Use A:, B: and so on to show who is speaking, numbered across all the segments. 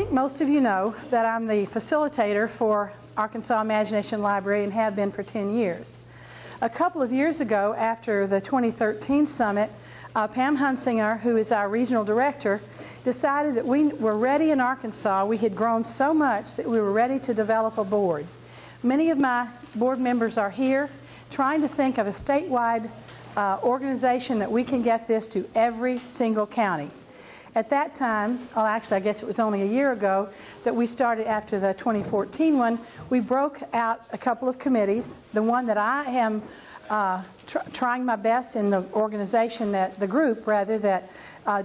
A: think most of you know that I'm the facilitator for Arkansas Imagination Library and have been for 10 years. A couple of years ago, after the 2013 summit, Pam Hunsinger, who is our regional director, decided that we were ready in Arkansas. We had grown so much that we were ready to develop a board. Many of my board members are here trying to think of a statewide organization that we can get this to every single county. At that time, well actually I guess it was only a year ago that we started after the 2014 one, we broke out a couple of committees. The one that I am trying my best in the organization, that the group rather, that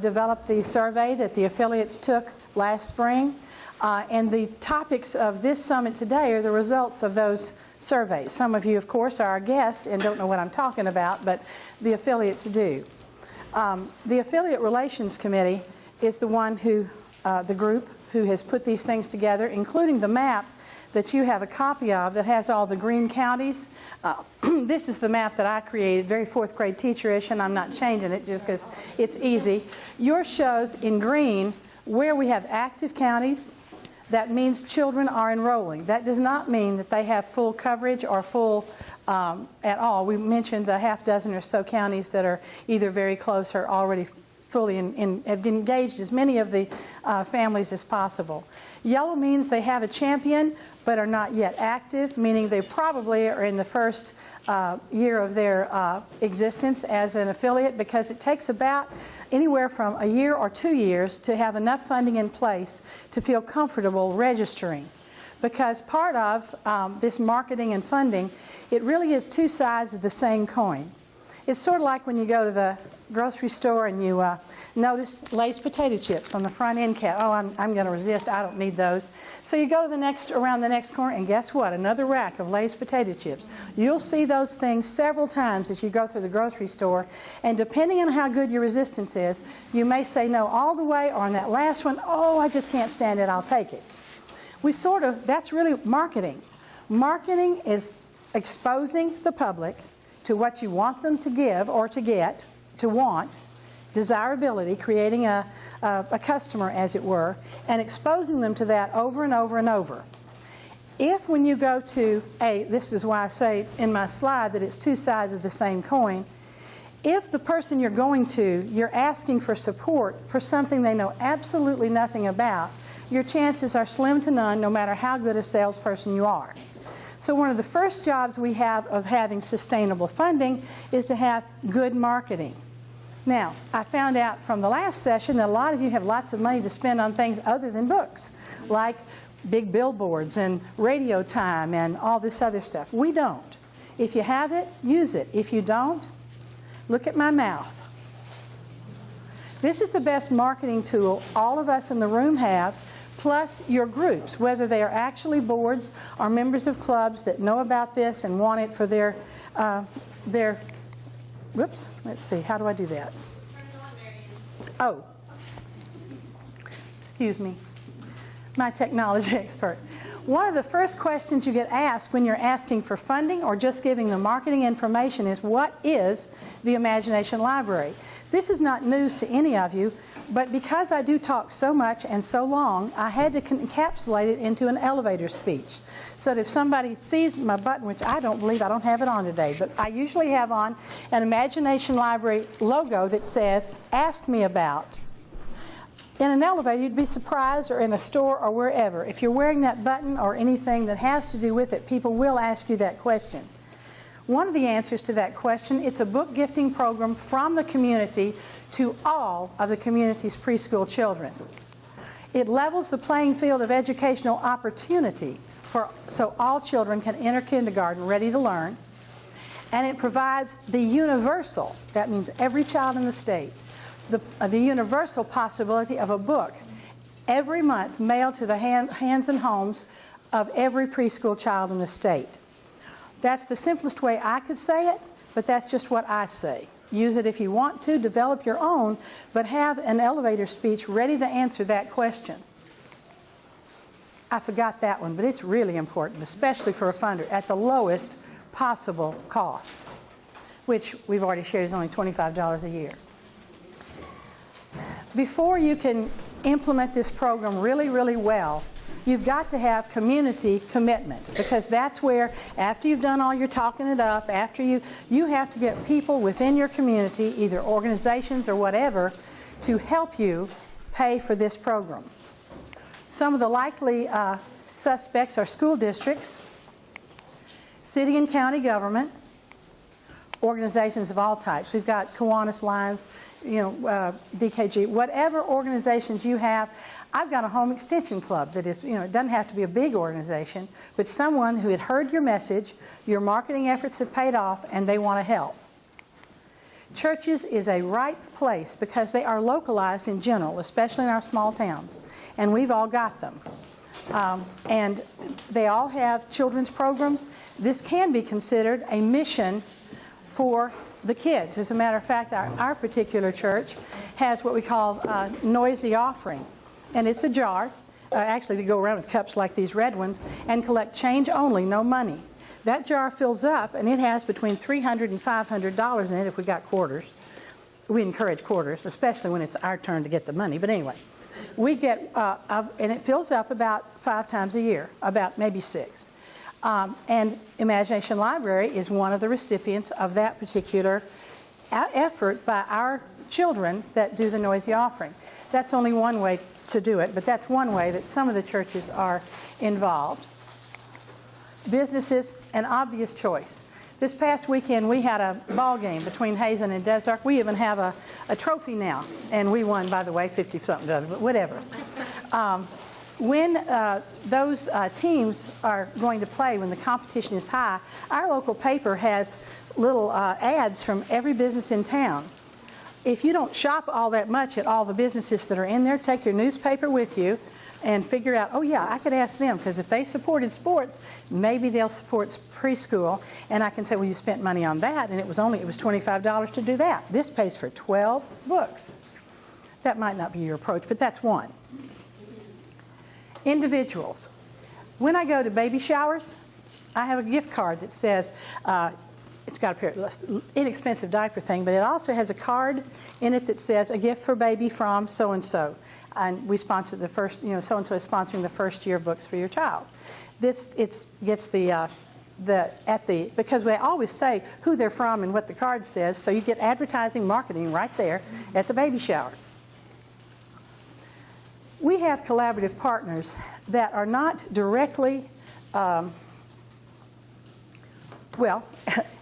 A: developed the survey that the affiliates took last spring. And the topics of this summit today are the results of those surveys. Some of you, of course, are our guests and don't know what I'm talking about, but the affiliates do. The Affiliate Relations Committee is the one who, the group who has put these things together, including the map that you have a copy of that has all the green counties. This is the map that I created, very fourth grade teacher-ish, and I'm not changing it just because it's easy. Yours shows in green where we have active counties. That means children are enrolling. That does not mean that they have full coverage or full at all. We mentioned the half dozen or so counties that are either very close or already fully have engaged as many of the families as possible. Yellow means they have a champion but are not yet active, meaning they probably are in the first year of their existence as an affiliate, because it takes about anywhere from a year or 2 years to have enough funding in place to feel comfortable registering. Because part of this marketing and funding, it really is two sides of the same coin. It's sort of like when you go to the grocery store and you notice Lay's potato chips on the front end cap. Oh, I'm going to resist. I don't need those. So you go to around the next corner, and guess what? Another rack of Lay's potato chips. You'll see those things several times as you go through the grocery store, and depending on how good your resistance is, you may say no all the way, or on that last one, oh, I just can't stand it, I'll take it. That's really marketing. Marketing is exposing the public to what you want them to give or to get, to want, desirability, creating a customer, as it were, and exposing them to that over and over and over. If when you go to this is why I say in my slide that it's two sides of the same coin, if the person you're going to, you're asking for support for something they know absolutely nothing about, your chances are slim to none, no matter how good a salesperson you are. So one of the first jobs we have of having sustainable funding is to have good marketing. Now, I found out from the last session that a lot of you have lots of money to spend on things other than books, like big billboards and radio time and all this other stuff. We don't. If you have it, use it. If you don't, look at my mouth. This is the best marketing tool all of us in the room have, plus your groups, whether they are actually boards or members of clubs that know about this and want it for their whoops, let's see, how do I do that? Oh, excuse me, my technology expert. One of the first questions you get asked when you're asking for funding or just giving the marketing information is, what is the Imagination Library? This is not news to any of you, but because I do talk so much and so long, I had to encapsulate it into an elevator speech. So that if somebody sees my button, which I don't believe, I don't have it on today, but I usually have on an Imagination Library logo that says, ask me about. In an elevator, you'd be surprised, or in a store or wherever. If you're wearing that button or anything that has to do with it, people will ask you that question. One of the answers to that question, it's a book gifting program from the community to all of the community's preschool children. It levels the playing field of educational opportunity so all children can enter kindergarten ready to learn. And it provides the universal, that means every child in the state, the universal possibility of a book every month mailed to the hands and homes of every preschool child in the state. That's the simplest way I could say it, but that's just what I say. Use it if you want to, develop your own, but have an elevator speech ready to answer that question. I forgot that one, but it's really important, especially for a funder, at the lowest possible cost, which we've already shared is only $25 a year. Before you can implement this program really, really well, you've got to have community commitment, because that's where, after you've done all your talking it up, after you have to get people within your community, either organizations or whatever, to help you pay for this program. Some of the likely suspects are school districts, city and county government, organizations of all types. We've got Kiwanis Lions, DKG, whatever organizations you have. I've got a home extension club that is, it doesn't have to be a big organization, but someone who had heard your message, your marketing efforts have paid off, and they want to help. Churches is a ripe place because they are localized in general, especially in our small towns, and we've all got them. And they all have children's programs. This can be considered a mission for the kids. As a matter of fact, our particular church has what we call noisy offering. And it's a jar, actually they go around with cups like these red ones, and collect change only, no money. That jar fills up, and it has between $300 and $500 in it if we got quarters. We encourage quarters, especially when it's our turn to get the money. But anyway, we get, and it fills up about 5 times a year, about maybe 6. And Imagination Library is one of the recipients of that particular effort by our children that do the noisy offering. That's only one way to do it, but that's one way that some of the churches are involved. Businesses, an obvious choice. This past weekend we had a ball game between Hazen and Desark. We even have a trophy now, and we won, by the way, 50-something, but whatever. When those teams are going to play, when the competition is high, our local paper has little ads from every business in town. If you don't shop all that much at all the businesses that are in there, take your newspaper with you and figure out, oh yeah, I could ask them, because if they supported sports, maybe they'll support preschool. And I can say, well, you spent money on that, and it was $25 to do that. This pays for 12 books. That might not be your approach, but that's one. Individuals. When I go to baby showers, I have a gift card that says, it's got a pair of inexpensive diaper thing, but it also has a card in it that says, a gift for baby from so-and-so. And we sponsor the first, so-and-so is sponsoring the first year books for your child. This, gets because we always say who they're from and what the card says, so you get advertising, marketing right there at the baby shower. We have collaborative partners that are not directly,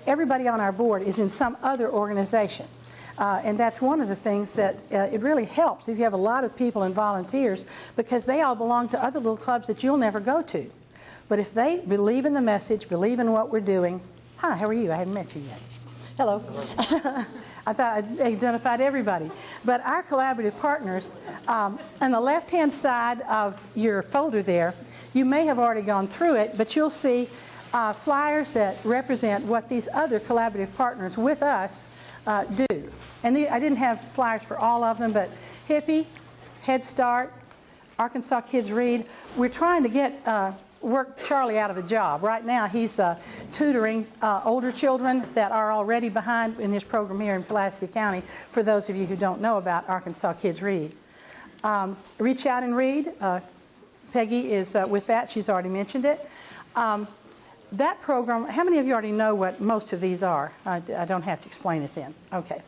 A: everybody on our board is in some other organization. And that's one of the things that it really helps if you have a lot of people and volunteers, because they all belong to other little clubs that you'll never go to. But if they believe in the message, believe in what we're doing. Hi, how are you? I haven't met you yet. Hello. I thought I identified everybody. But our collaborative partners, on the left-hand side of your folder there, you may have already gone through it, but you'll see flyers that represent what these other collaborative partners with us do. And I didn't have flyers for all of them, but Hippie, Head Start, Arkansas Kids Read. We're trying to get work Charlie out of a job. Right now he's tutoring older children that are already behind in this program here in Pulaski County, for those of you who don't know about Arkansas Kids Read. Reach Out and Read. Peggy is with that. She's already mentioned it. That program, how many of you already know what most of these are? I don't have to explain it then. Okay.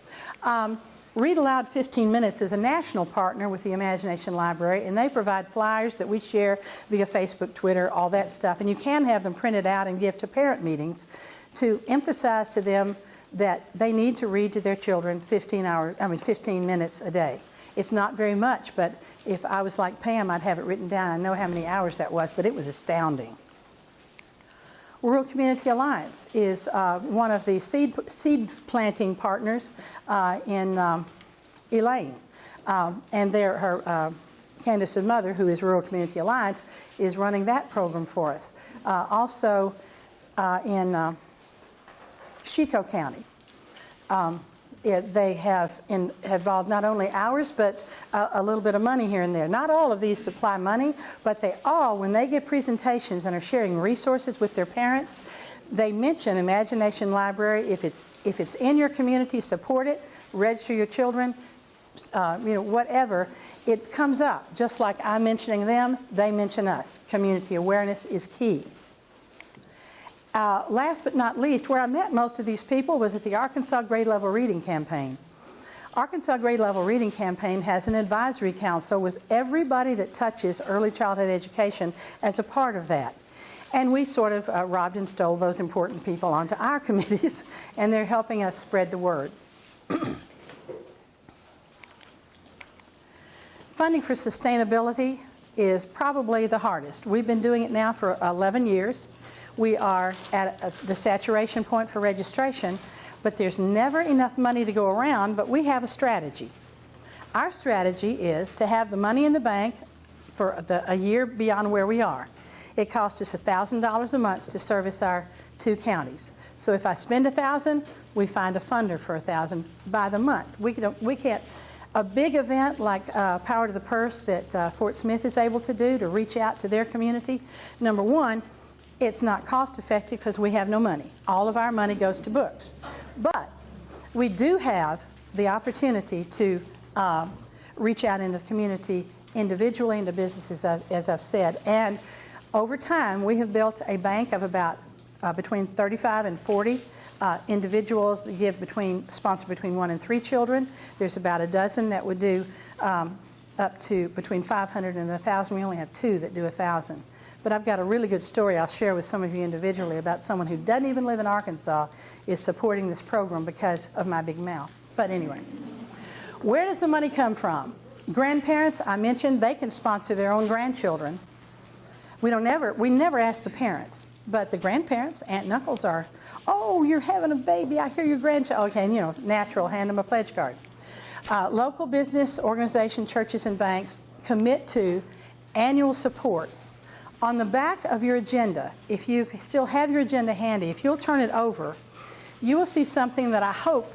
A: Read Aloud 15 Minutes is a national partner with the Imagination Library, and they provide flyers that we share via Facebook, Twitter, all that stuff. And you can have them printed out and give to parent meetings to emphasize to them that they need to read to their children 15 minutes a day. It's not very much, but if I was like Pam, I'd have it written down. I know how many hours that was, but it was astounding. Rural Community Alliance is one of the seed planting partners in Elaine. And her Candace's mother, who is Rural Community Alliance, is running that program for us. Also in Chico County. They have involved not only hours, but a little bit of money here and there. Not all of these supply money, but they all, when they give presentations and are sharing resources with their parents, they mention Imagination Library. If it's in your community, support it, register your children. whatever, it comes up. Just like I'm mentioning them, they mention us. Community awareness is key. Last but not least, where I met most of these people was at the Arkansas Grade Level Reading Campaign. Arkansas Grade Level Reading Campaign has an advisory council with everybody that touches early childhood education as a part of that. And we sort of robbed and stole those important people onto our committees, and they're helping us spread the word. Funding for sustainability is probably the hardest. We've been doing it now for 11 years. We are at the saturation point for registration, but there's never enough money to go around, but we have a strategy. Our strategy is to have the money in the bank for a year beyond where we are. It costs us $1,000 a month to service our 2 counties. So if I spend $1,000, we find a funder for $1,000 by the month. We can't. A big event like Power to the Purse that Fort Smith is able to do to reach out to their community, number one, it's not cost effective because we have no money. All of our money goes to books. But we do have the opportunity to reach out into the community individually, into businesses, as I've said. And over time, we have built a bank of about between 35 and 40 individuals that sponsor between 1 and 3 children. There's about a dozen that would do up to between 500 and 1,000. We only have 2 that do 1,000. But I've got a really good story I'll share with some of you individually about someone who doesn't even live in Arkansas is supporting this program because of my big mouth. But anyway, where does the money come from? Grandparents, I mentioned, they can sponsor their own grandchildren. We never ask the parents, but the grandparents, aunt and uncles are, oh, you're having a baby, I hear your grandchild. Okay, and natural, hand them a pledge card. Local business, organization, churches, and banks commit to annual support. On the back of your agenda, if you still have your agenda handy, if you'll turn it over, you will see something that I hope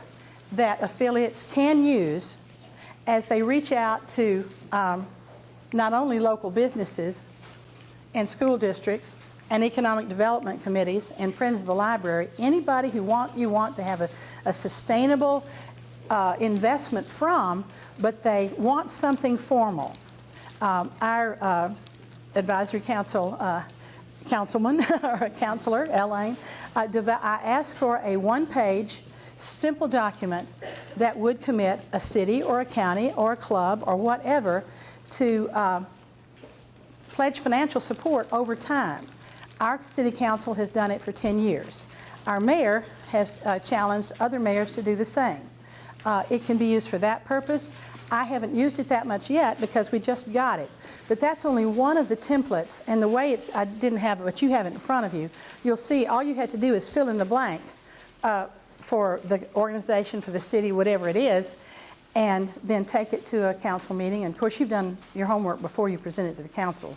A: that affiliates can use as they reach out to not only local businesses and school districts and economic development committees and Friends of the Library, anybody who you want to have a sustainable investment from, but they want something formal. Our advisory councilman or counselor, Elaine, I asked for a 1-page simple document that would commit a city or a county or a club or whatever to pledge financial support over time. Our city council has done it for 10 years. Our mayor has challenged other mayors to do the same. It can be used for that purpose. I haven't used it that much yet because we just got it. But that's only one of the templates, and the way I didn't have it, but you have it in front of you. You'll see all you have to do is fill in the blank for the organization, for the city, whatever it is, and then take it to a council meeting. And of course, you've done your homework before you present it to the council,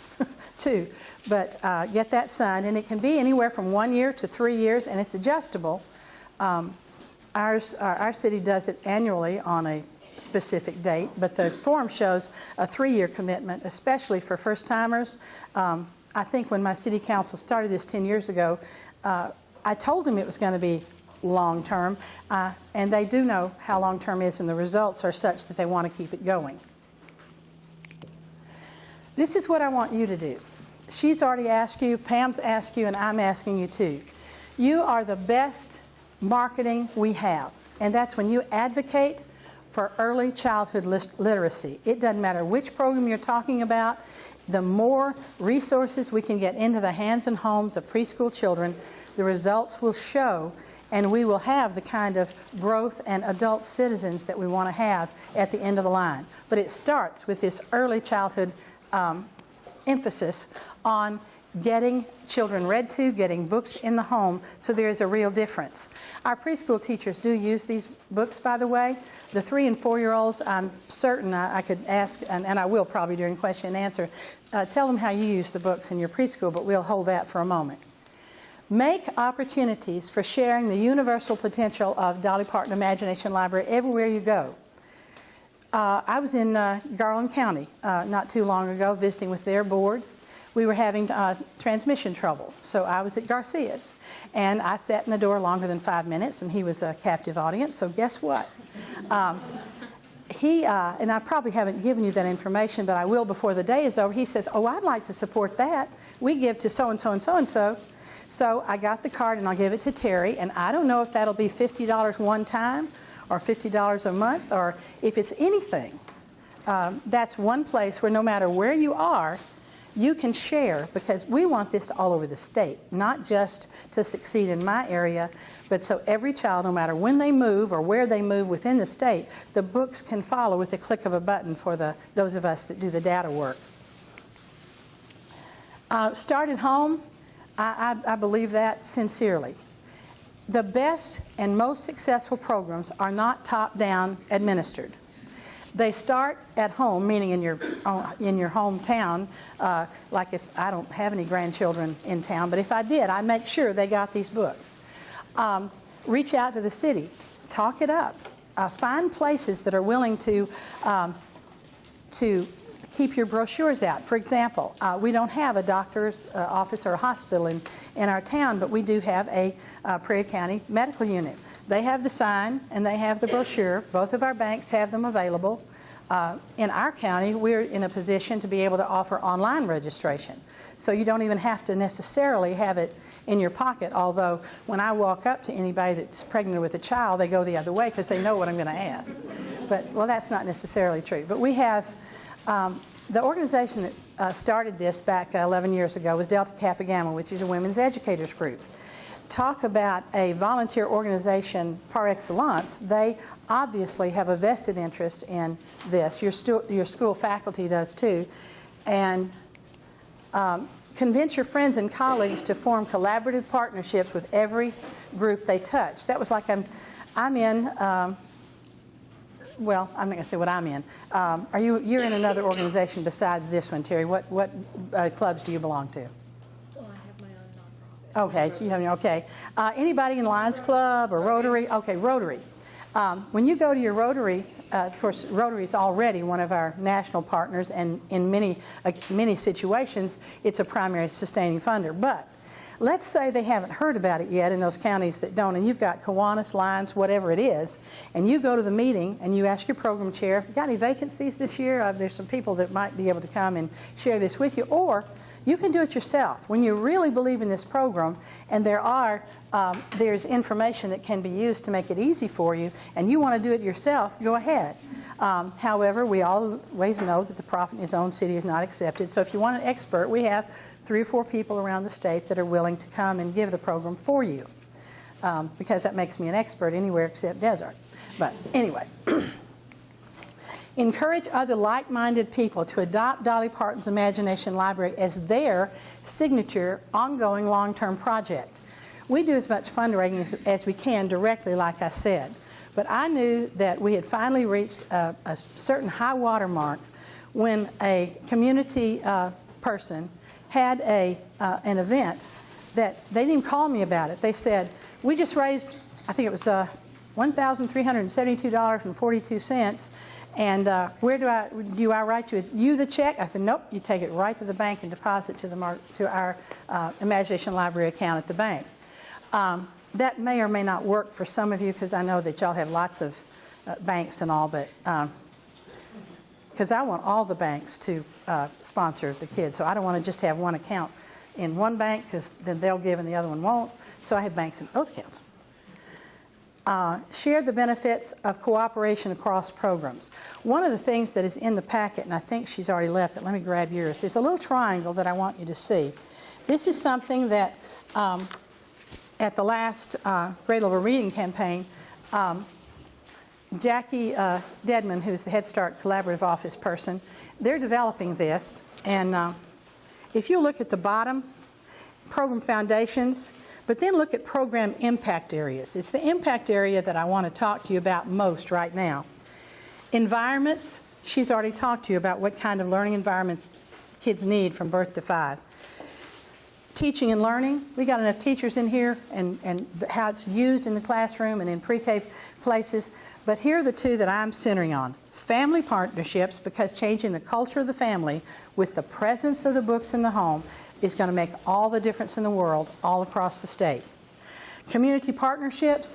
A: too. But get that signed, and it can be anywhere from 1 year to 3 years, and it's adjustable. Our city does it annually on a specific date, but the form shows a 3-year commitment, especially for first-timers. I think when my city council started this 10 years ago, I told them it was going to be long-term, and they do know how long-term is, and the results are such that they want to keep it going. This is what I want you to do. She's already asked you, Pam's asked you, and I'm asking you too. You are the best marketing we have, and that's when you advocate for early childhood literacy. It doesn't matter which program you're talking about. The more resources we can get into the hands and homes of preschool children, the results will show, and we will have the kind of growth and adult citizens that we want to have at the end of the line. But it starts with this early childhood emphasis on getting children read to, getting books in the home, so there is a real difference. Our preschool teachers do use these books, by the way. The 3- and 4-year-olds, I'm certain I could ask, and I will probably during question and answer, tell them how you use the books in your preschool, but we'll hold that for a moment. Make opportunities for sharing the universal potential of Dolly Parton Imagination Library everywhere you go. I was in Garland County not too long ago visiting with their board. We were having transmission trouble, so I was at Garcia's, and I sat in the door longer than 5 minutes, and he was a captive audience, so guess what? and I probably haven't given you that information, but I will before the day is over. He says, oh, I'd like to support that. We give to so-and-so and so-and-so. So I got the card, and I'll give it to Terry, and I don't know if that'll be $50 one time or $50 a month, or if it's anything. That's one place where no matter where you are, you can share, because we want this all over the state, not just to succeed in my area, but so every child, no matter when they move or where they move within the state, the books can follow with the click of a button for those of us that do the data work. Start at home, I believe that sincerely. The best and most successful programs are not top-down administered. They start at home, meaning in your hometown. Like if I don't have any grandchildren in town, but if I did, I make sure they got these books. Reach out to the city, talk it up, find places that are willing to keep your brochures out. For example, we don't have a doctor's office or a hospital in our town, but we do have a Prairie County medical unit. They have the sign and they have the brochure. Both of our banks have them available. In our county, we're in a position to be able to offer online registration. So you don't even have to necessarily have it in your pocket, although when I walk up to anybody that's pregnant with a child, they go the other way because they know what I'm going to ask. But, well, that's not necessarily true. But we have, the organization that started this back 11 years ago was Delta Kappa Gamma, which is a women's educators group. Talk about a volunteer organization par excellence. They obviously have a vested interest in this. Your school faculty does too. And convince your friends and colleagues to form collaborative partnerships with every group they touch. That was like I'm in, well, I'm not going to say what I'm in. You're in another organization besides this one, Terry. What clubs do you belong to? Okay, so you have okay. Anybody in Lions Club or Rotary? Okay, Rotary. When you go to your Rotary, of course, Rotary is already one of our national partners, and in many situations, it's a primary sustaining funder. But let's say they haven't heard about it yet in those counties that don't, and you've got Kiwanis, Lions, whatever it is, and you go to the meeting and you ask your program chair, got any vacancies this year? There's some people that might be able to come and share this with you, or you can do it yourself. When you really believe in this program and there's information that can be used to make it easy for you and you want to do it yourself, go ahead. However, we always know that the profit in his own city is not accepted. So if you want an expert, we have 3 or 4 people around the state that are willing to come and give the program for you, because that makes me an expert anywhere except desert. But anyway. Encourage other like-minded people to adopt Dolly Parton's Imagination Library as their signature, ongoing, long-term project. We do as much fundraising as we can directly, like I said. But I knew that we had finally reached a certain high water mark when a community person had an event that they didn't even call me about it. They said, we just raised, I think it was $1,372.42, and where do I write you the check? I said, nope, you take it right to the bank and deposit to our Imagination Library account at the bank. That may or may not work for some of you, because I know that y'all have lots of banks and all, but because I want all the banks to sponsor the kids, so I don't want to just have one account in one bank, because then they'll give and the other one won't. So I have banks in both accounts. Share the benefits of cooperation across programs. One of the things that is in the packet, and I think she's already left, but let me grab yours. There's a little triangle that I want you to see. This is something that at the last GradeLevel reading campaign, Jackie Dedman, who's the Head Start Collaborative Office person, they're developing this. And if you look at the bottom, program foundations, but then look at program impact areas. It's the impact area that I want to talk to you about most right now. Environments, she's already talked to you about what kind of learning environments kids need from birth to 5. Teaching and learning, we got enough teachers in here, and how it's used in the classroom and in pre-K places. But here are the 2 that I'm centering on. Family partnerships, because changing the culture of the family with the presence of the books in the home is going to make all the difference in the world all across the state. Community partnerships,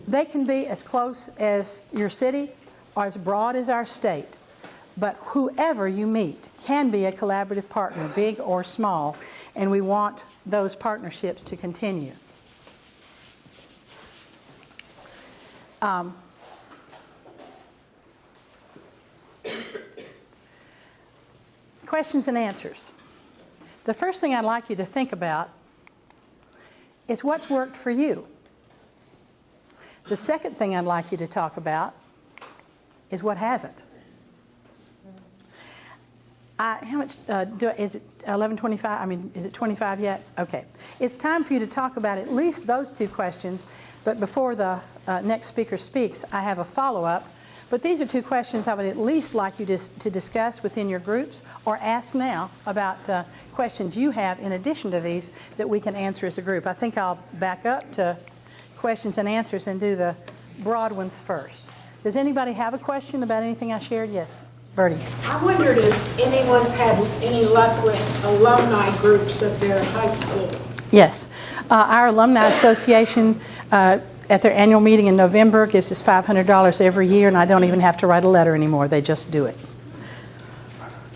A: they can be as close as your city or as broad as our state. But whoever you meet can be a collaborative partner, big or small, and we want those partnerships to continue. Questions and answers. The first thing I'd like you to think about is what's worked for you. The second thing I'd like you to talk about is what hasn't. How much is it? 11:25? I mean, is it 25 yet? Okay. It's time for you to talk about at least those two questions. But before the next speaker speaks, I have a follow-up. But these are two questions I would at least like you to discuss within your groups, or ask now about questions you have in addition to these that we can answer as a group. I think I'll back up to questions and answers and do the broad ones first. Does anybody have a question about anything I shared? Yes. Bertie.
B: I wondered if anyone's had any luck with alumni groups of their high school.
A: Yes. Our Alumni Association at their annual meeting in November gives us $500 every year, and I don't even have to write a letter anymore. They just do it.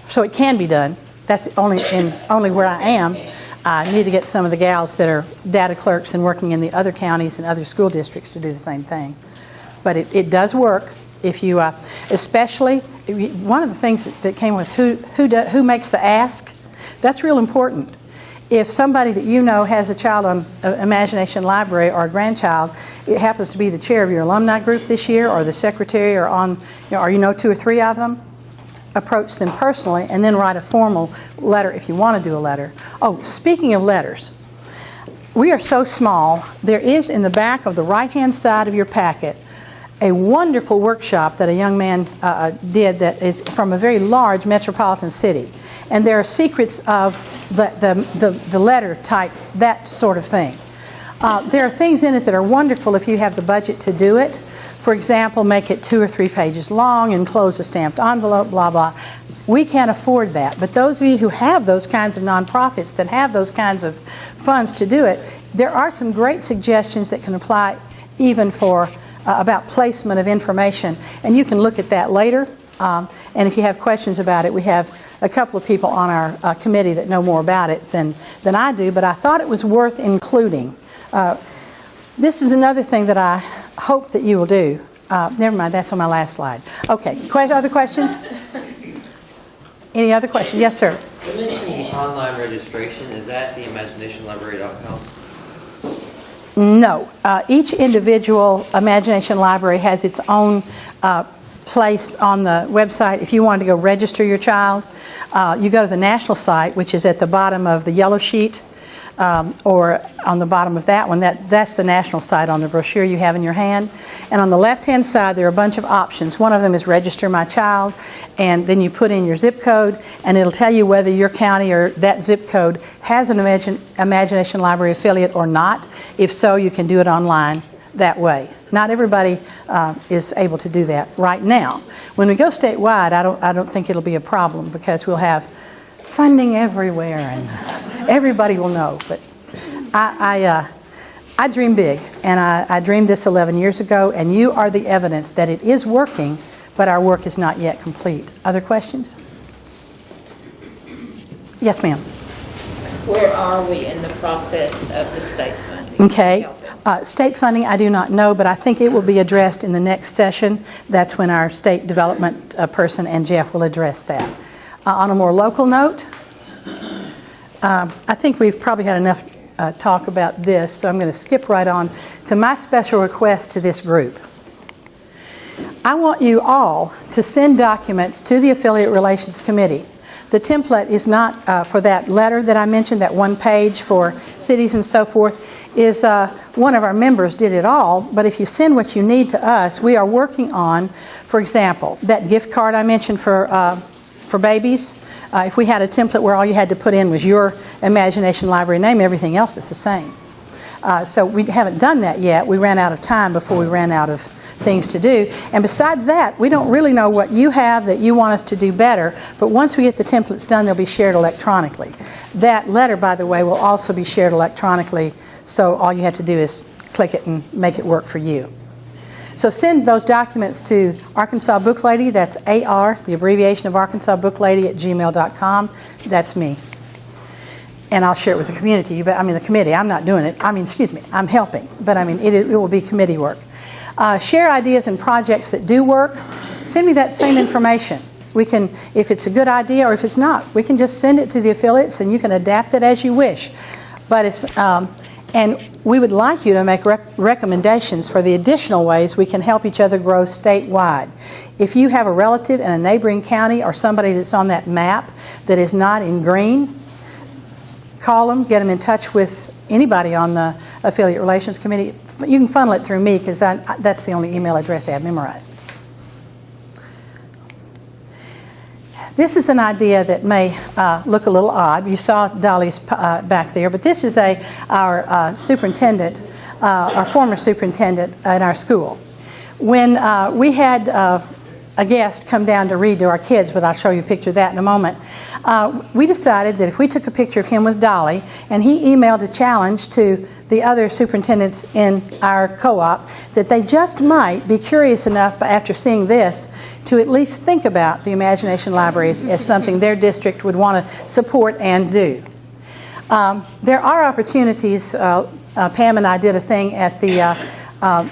A: So it can be done. That's only where I am. I need to get some of the gals that are data clerks and working in the other counties and other school districts to do the same thing. But it does work if you, especially, one of the things that came with who makes the ask, that's real important. If somebody that you know has a child on Imagination Library or a grandchild, it happens to be the chair of your alumni group this year or the secretary or you know 2 or 3 of them, approach them personally and then write a formal letter if you want to do a letter. Oh, speaking of letters, we are so small. There is in the back of the right-hand side of your packet a wonderful workshop that a young man did that is from a very large metropolitan city. And there are secrets of the letter type, that sort of thing. There are things in it that are wonderful if you have the budget to do it. For example, make it 2 or 3 pages long, enclose a stamped envelope, blah, blah. We can't afford that. But those of you who have those kinds of nonprofits that have those kinds of funds to do it, there are some great suggestions that can apply even for about placement of information. And you can look at that later. And if you have questions about it, we have a couple of people on our committee that know more about it than I do. But I thought it was worth including. This is another thing that I hope that you will do. Never mind, that's on my last slide. Okay, other questions? Any other questions? Yes, sir.
C: You mentioned the online registration. Is that the imaginationlibrary.com?
A: No. Each individual Imagination Library has its own place on the website. If you wanted to go register your child, you go to the national site, which is at the bottom of the yellow sheet, or on the bottom of that one. That's the national site on the brochure you have in your hand. And on the left-hand side, there are a bunch of options. One of them is Register My Child, and then you put in your zip code, and it'll tell you whether your county or that zip code has an Imagination Library affiliate or not. If so, you can do it online that way. Not everybody is able to do that right now. When we go statewide, I don't think it'll be a problem because we'll have funding everywhere and everybody will know. But I dream big, and I dreamed this 11 years ago, and you are the evidence that it is working, but our work is not yet complete. Other questions? Yes, ma'am.
D: Where are we in the process of the state funding?
A: Okay. State funding, I do not know, but I think it will be addressed in the next session. That's when our state development person and Jeff will address that. On a more local note, I think we've probably had enough talk about this, so I'm going to skip right on to my special request to this group. I want you all to send documents to the Affiliate Relations Committee. The template is not for that letter that I mentioned, that one page for cities and so forth, is one of our members did it all, but if you send what you need to us, we are working on, for example, that gift card I mentioned for babies. If we had a template where all you had to put in was your Imagination Library name, everything else is the same. So we haven't done that yet. We ran out of time before we ran out of things to do. And besides that, we don't really know what you have that you want us to do better, but once we get the templates done, they'll be shared electronically. That letter, by the way, will also be shared electronically, so all you have to do is click it and make it work for you. So send those documents to Arkansas Book Lady. That's AR, the abbreviation of Arkansas Book Lady at gmail.com. That's me. And I'll share it with the community. The committee. I'm not doing it. I'm helping. But it will be committee work. Share ideas and projects that do work. Send me that same information. We can, if it's a good idea or if it's not, we can just send it to the affiliates and you can adapt it as you wish. But it's, and we would like you to make recommendations for the additional ways we can help each other grow statewide. If you have a relative in a neighboring county or somebody that's on that map that is not in green, call them, get them in touch with anybody on the Affiliate Relations Committee. You can funnel it through me because that's the only email address I have memorized. This is an idea that may look a little odd. You saw Dolly's back there, but this is our superintendent, our former superintendent at our school. When we had a guest come down to read to our kids, but I'll show you a picture of that in a moment, we decided that if we took a picture of him with Dolly and he emailed a challenge to the other superintendents in our co-op, that they just might be curious enough after seeing this to at least think about the Imagination Libraries as something their district would want to support and do. There are opportunities. Pam and I did a thing at the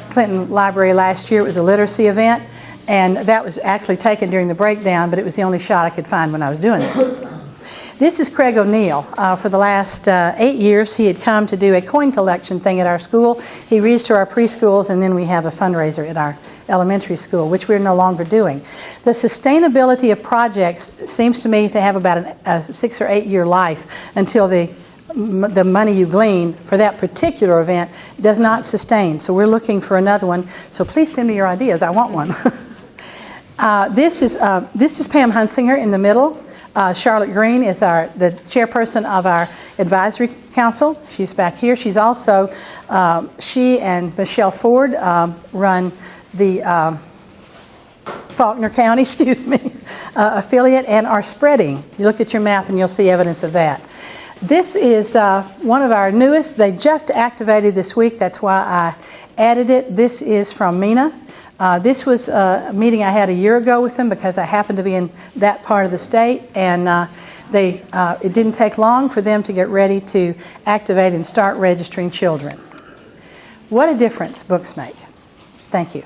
A: Clinton Library last year. It was a literacy event, and that was actually taken during the breakdown, but it was the only shot I could find when I was doing this. This is Craig O'Neill. For the last 8 years, he had come to do a coin collection thing at our school. He reads to our preschools, and then we have a fundraiser at our elementary school, which we're no longer doing. The sustainability of projects seems to me to have about a 6 or 8 year life until the money you glean for that particular event does not sustain. So we're looking for another one. So please send me your ideas. I want one. This is Pam Hunsinger in the middle. Charlotte Green is the chairperson of our advisory council. She's back here. She's also, she and Michelle Ford run the Faulkner County, affiliate and are spreading. You look at your map and you'll see evidence of that. This is one of our newest. They just activated this week. That's why I added it. This is from Mina. This was a meeting I had a year ago with them because I happened to be in that part of the state, and it didn't take long for them to get ready to activate and start registering children. What a difference books make. Thank you.